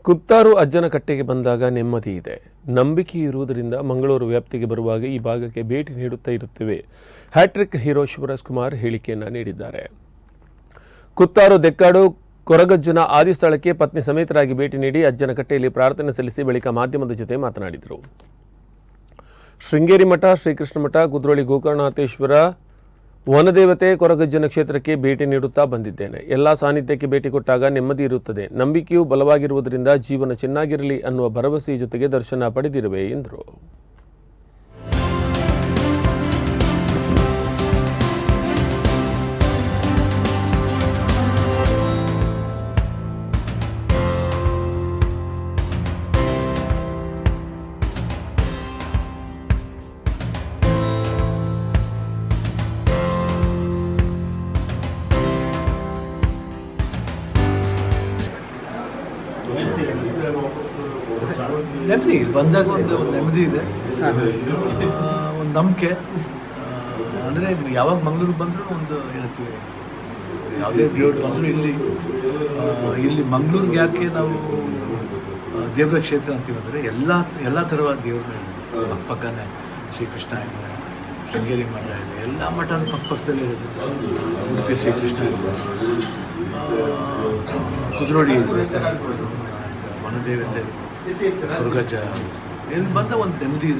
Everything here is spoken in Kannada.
ಕುತ್ತಾರು ಅಜ್ಜನ ಕಟ್ಟೆಗೆ ಬಂದಾಗ ನೆಮ್ಮದಿ ಇದೆ, ನಂಬಿಕೆ ಇರುವುದರಿಂದ ಮಂಗಳೂರು ವ್ಯಾಪ್ತಿಗೆ ಬರುವಾಗ ಈ ಭಾಗಕ್ಕೆ ಭೇಟಿ ನೀಡುತ್ತಾ ಇರುತ್ತೇವೆ. ಹ್ಯಾಟ್ರಿಕ್ ಹೀರೋ ಶಿವರಾಜ್ ಕುಮಾರ್ ಹೇಳಿಕೆಯನ್ನು ನೀಡಿದ್ದಾರೆ. ಕುತ್ತಾರು ದೆಕ್ಕಾಡು ಕೊರಗಜ್ಜನ ಆದಿ ಸ್ಥಳಕ್ಕೆ ಪತ್ನಿ ಸಮೇತರಾಗಿ ಭೇಟಿ ನೀಡಿ ಅಜ್ಜನ ಕಟ್ಟೆಯಲ್ಲಿ ಪ್ರಾರ್ಥನೆ ಸಲ್ಲಿಸಿ ಬಳಿಕ ಮಾಧ್ಯಮದ ಜೊತೆ ಮಾತನಾಡಿದರು. ಶೃಂಗೇರಿ ಮಠ, ಶ್ರೀಕೃಷ್ಣ ಮಠ, ಕುದ್ರೋಳಿ ಗೋಕರ್ಣನಾಥೇಶ್ವರ ವನದೇವತೆ ಕೊರಗಜ್ಜನ ಕ್ಷೇತ್ರಕ್ಕೆ ಭೇಟಿ ನೀಡುತ್ತಾ ಬಂದಿದ್ದೇನೆ. ಎಲ್ಲ ಸಾನ್ನಿಧ್ಯಕ್ಕೆ ಭೇಟಿ ಕೊಟ್ಟಾಗ ನೆಮ್ಮದಿ ಇರುತ್ತದೆ. ನಂಬಿಕೆಯು ಬಲವಾಗಿರುವುದರಿಂದ ಜೀವನ ಚೆನ್ನಾಗಿರಲಿ ಅನ್ನುವ ಭರವಸೆಯ ಜೊತೆಗೆ ದರ್ಶನ ಪಡೆದಿರುವೆ ಎಂದರು. ನೆಮ್ಮದಿ ಬಂದಾಗ ಒಂದು ನೆಮ್ಮದಿ ಇದೆ, ಒಂದು ನಂಬಿಕೆ. ಅಂದರೆ ಯಾವಾಗ ಮಂಗಳೂರಿಗೆ ಬಂದರೂ ಒಂದು ಹೇಳ್ತೀವಿ, ಯಾವುದೇ ದೇವ್ರು ಬಂದರೂ ಇಲ್ಲಿ ಮಂಗಳೂರಿಗೆ ಯಾಕೆ ನಾವು ದೇವರ ಕ್ಷೇತ್ರ ಅಂತೀವಿ ಅಂದರೆ ಎಲ್ಲ ಥರವಾದ ದೇವ್ರನ್ನ ಪಕ್ಕನೇ ಶ್ರೀಕೃಷ್ಣ ಇದೆ, ಶೃಂಗೇರಿ ಮಠ ಇದೆ, ಎಲ್ಲ ಮಠನೂ ಪಕ್ಕದಲ್ಲೇ ಇರೋದು. ಉಡುಪಿ ಶ್ರೀಕೃಷ್ಣ ಇದೆ, ಕುದ್ರೋಳಿ ದೇವಸ್ಥಾನ, ವನದೇವತೆ, ಕೊರಗಜ್ಜ, ಇಲ್ಲಿ ಬಂದ ಒಂದು ನೆಮ್ಮದಿ ಇದೆ.